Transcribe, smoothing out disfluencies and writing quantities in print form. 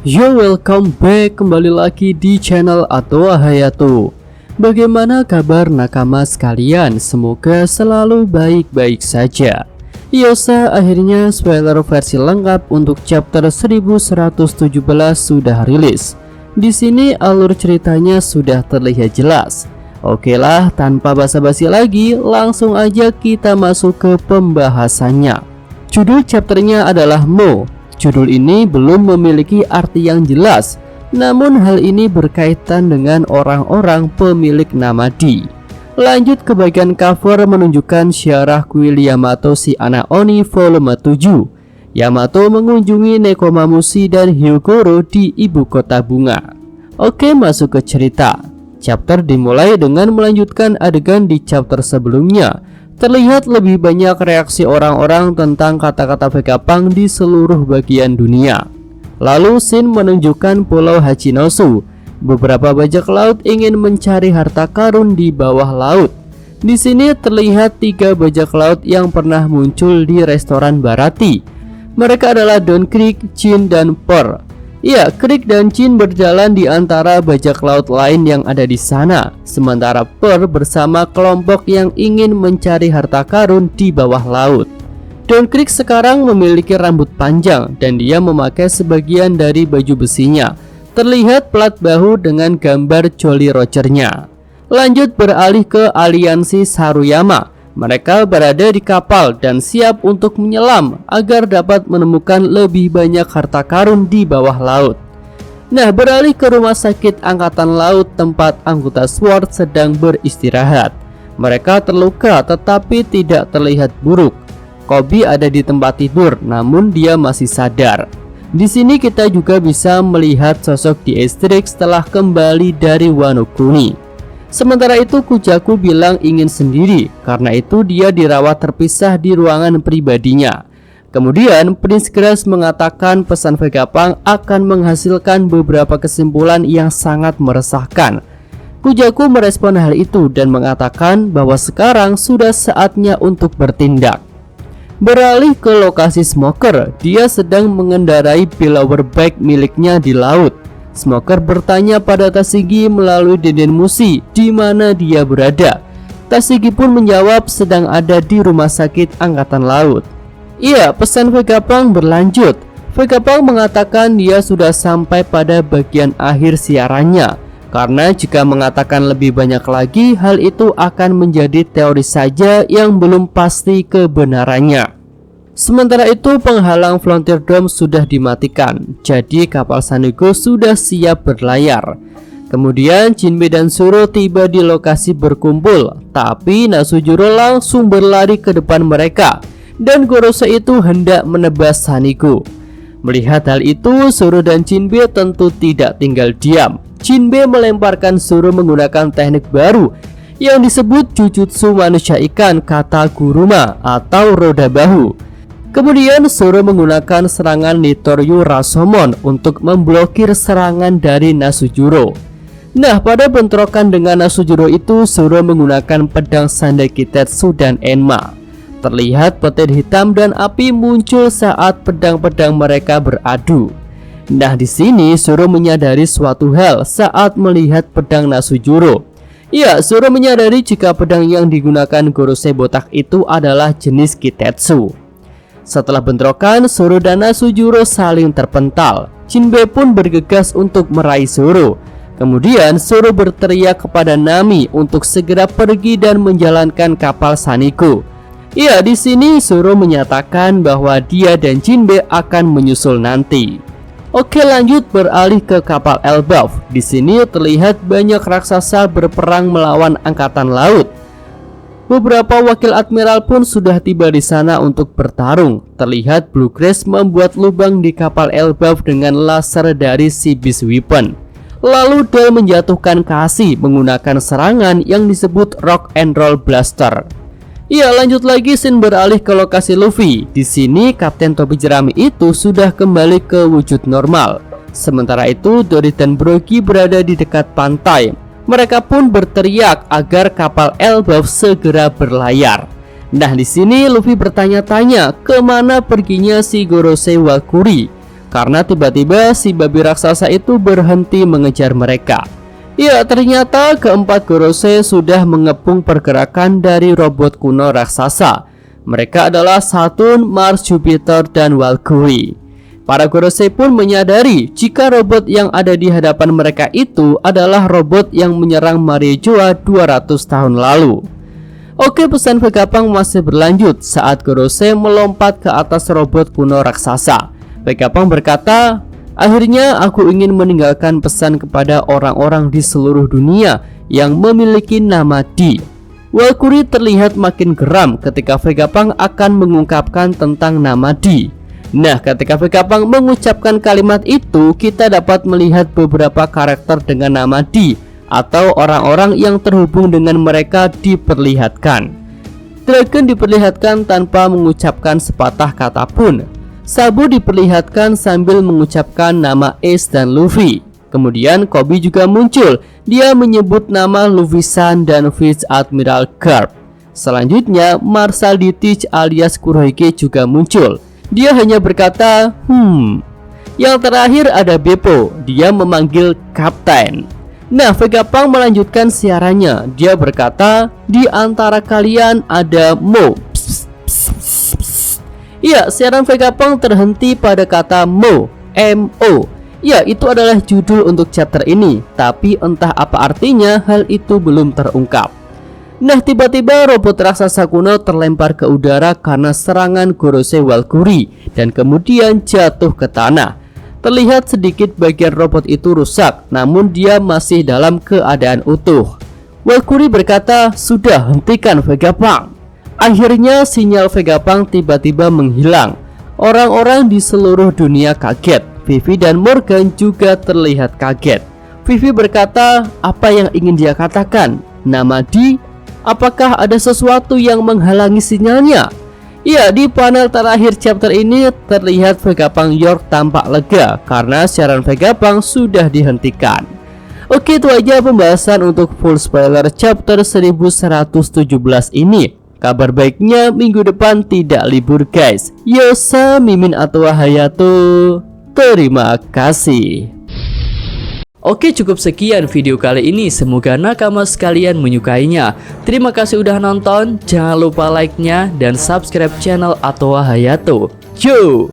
Yo, welcome back kembali lagi di channel Atoa Hayato. Bagaimana kabar nakama sekalian? Semoga selalu baik-baik saja. Yosa, akhirnya spoiler versi lengkap untuk chapter 1117 sudah rilis. Di sini alur ceritanya sudah terlihat jelas. Oke lah, tanpa basa-basi lagi, langsung aja kita masuk ke pembahasannya. Judul chapternya adalah Mo. Judul ini belum memiliki arti yang jelas, namun hal ini berkaitan dengan orang-orang pemilik nama Di. Lanjut ke bagian cover menunjukkan syarah kuil Yamato si anak Oni volume 7. Yamato mengunjungi Nekomamushi dan Hyogoro di ibu kota bunga. Oke, masuk ke cerita. Chapter dimulai dengan melanjutkan adegan di chapter sebelumnya. Terlihat lebih banyak reaksi orang-orang tentang kata-kata Vegapunk di seluruh bagian dunia. Lalu scene menunjukkan Pulau Hachinosu. Beberapa bajak laut ingin mencari harta karun di bawah laut. Di sini terlihat 3 bajak laut yang pernah muncul di restoran Barati. Mereka adalah Don Krieg, Chin, dan Per. Ya, Krieg dan Chin berjalan di antara bajak laut lain yang ada di sana, sementara Per bersama kelompok yang ingin mencari harta karun di bawah laut. Don Krieg sekarang memiliki rambut panjang dan dia memakai sebagian dari baju besinya. Terlihat plat bahu dengan gambar Jolly Roger-nya. Lanjut beralih ke aliansi Saruyama. Mereka berada di kapal dan siap untuk menyelam agar dapat menemukan lebih banyak harta karun di bawah laut. Nah, beralih ke rumah sakit angkatan laut tempat anggota SWORD sedang beristirahat. Mereka terluka tetapi tidak terlihat buruk. Kobe ada di tempat tidur namun dia masih sadar. Di sini kita juga bisa melihat sosok di Asterix setelah kembali dari Wano Kuni. Sementara itu Kujaku bilang ingin sendiri, karena itu dia dirawat terpisah di ruangan pribadinya. Kemudian Prince Grass mengatakan pesan Vegapunk akan menghasilkan beberapa kesimpulan yang sangat meresahkan. Kujaku merespon hal itu dan mengatakan bahwa sekarang sudah saatnya untuk bertindak. Beralih ke lokasi Smoker, dia sedang mengendarai blower bike miliknya di laut. Smoker bertanya pada Tashigi melalui Denden Mushi di mana dia berada. Tashigi pun menjawab sedang ada di rumah sakit angkatan laut. Iya, pesan Vegapunk berlanjut. Vegapunk mengatakan dia sudah sampai pada bagian akhir siarannya, karena jika mengatakan lebih banyak lagi, hal itu akan menjadi teori saja yang belum pasti kebenarannya. Sementara itu penghalang Frontier Dome sudah dimatikan, jadi kapal Sanigo sudah siap berlayar. Kemudian Jinbe dan Zoro tiba di lokasi berkumpul, tapi Nasujuro langsung berlari ke depan mereka dan Gorose itu hendak menebas Sanigo. Melihat hal itu, Zoro dan Jinbe tentu tidak tinggal diam. Jinbe melemparkan Zoro menggunakan teknik baru yang disebut Jujutsu Manusia Ikan Kataguruma atau roda bahu. Kemudian Zoro menggunakan serangan Nitoryu Rashomon untuk memblokir serangan dari Nasujuro. Nah, pada bentrokan dengan Nasujuro itu Zoro menggunakan pedang Sandakitetsu dan Enma. Terlihat petir hitam dan api muncul saat pedang-pedang mereka beradu. Nah, di sini Zoro menyadari suatu hal saat melihat pedang Nasujuro. Ya, Zoro menyadari jika pedang yang digunakan Gorose botak itu adalah jenis Kitetsu. Setelah bentrokan, Zoro dan Nasujuro saling terpental. Jinbe pun bergegas untuk meraih Zoro. Kemudian Zoro berteriak kepada Nami untuk segera pergi dan menjalankan kapal Sanigo. Ya, di sini Zoro menyatakan bahwa dia dan Jinbe akan menyusul nanti. Oke, lanjut beralih ke kapal Elbaf. Di sini terlihat banyak raksasa berperang melawan angkatan laut. Beberapa wakil admiral pun sudah tiba di sana untuk bertarung. Terlihat Blue Grace membuat lubang di kapal Elbaf dengan laser dari si Beast Weapon. Lalu Del menjatuhkan Kasi menggunakan serangan yang disebut Rock and Roll Blaster. Iya, lanjut lagi scene beralih ke lokasi Luffy. Di sini Kapten Tobi Jerami itu sudah kembali ke wujud normal. Sementara itu Dory dan Brogy berada di dekat pantai. Mereka pun berteriak agar kapal Elbaf segera berlayar. Nah, di sini Luffy bertanya-tanya kemana perginya si Gorosei Wakuri. karena tiba-tiba si babi raksasa itu berhenti mengejar mereka. Ya, ternyata keempat Gorosei sudah mengepung pergerakan dari robot kuno raksasa. Mereka adalah Saturn, Mars, Jupiter, dan Valkyrie. Para Gorosei pun menyadari jika robot yang ada di hadapan mereka itu adalah robot yang menyerang Mariejoa 200 tahun lalu. Oke, pesan Vegapunk masih berlanjut saat Gorosei melompat ke atas robot kuno raksasa. Vegapunk berkata, "Akhirnya aku ingin meninggalkan pesan kepada orang-orang di seluruh dunia yang memiliki nama D." Valkyrie terlihat makin geram ketika Vegapunk akan mengungkapkan tentang nama D. Nah, ketika Vegapunk mengucapkan kalimat itu, kita dapat melihat beberapa karakter dengan nama D atau orang-orang yang terhubung dengan mereka diperlihatkan. Dragon diperlihatkan tanpa mengucapkan sepatah kata pun. Sabu diperlihatkan sambil mengucapkan nama Ace dan Luffy. Kemudian Koby juga muncul. Dia menyebut nama Luffy-san dan Vice Admiral Garp. Selanjutnya Marshal Ditich alias Kurohige juga muncul. Dia hanya berkata, Yang terakhir ada Beppo. Dia memanggil Kapten. Nah, Vegapunk melanjutkan siarannya. Dia berkata, "Di antara kalian ada Mo." Ya, siaran Vegapunk terhenti pada kata Mo, M-O. Ya, itu adalah judul untuk chapter ini. Tapi entah apa artinya, hal itu belum terungkap. Nah, tiba-tiba robot raksasa kuno terlempar ke udara karena serangan Gorosei Valkyrie dan kemudian jatuh ke tanah. Terlihat sedikit bagian robot itu rusak, namun dia masih dalam keadaan utuh. Valkyrie berkata, "Sudah, hentikan Vegapunk." Akhirnya sinyal Vegapunk tiba-tiba menghilang. Orang-orang di seluruh dunia kaget. Vivi dan Morgan juga terlihat kaget. Vivi berkata, apa yang ingin dia katakan? Nama D? Apakah ada sesuatu yang menghalangi sinyalnya? Ya, di panel terakhir chapter ini terlihat Vegapunk York tampak lega karena siaran Vegapunk sudah dihentikan. Oke, itu aja pembahasan untuk full spoiler chapter 1117 ini. Kabar baiknya minggu depan tidak libur guys. Yosa, Mimin atau Hayato. Terima kasih. Oke, cukup sekian video kali ini. Semoga nakama sekalian menyukainya. Terima kasih udah nonton. Jangan lupa like-nya dan subscribe channel Atoa Hayato. Yo!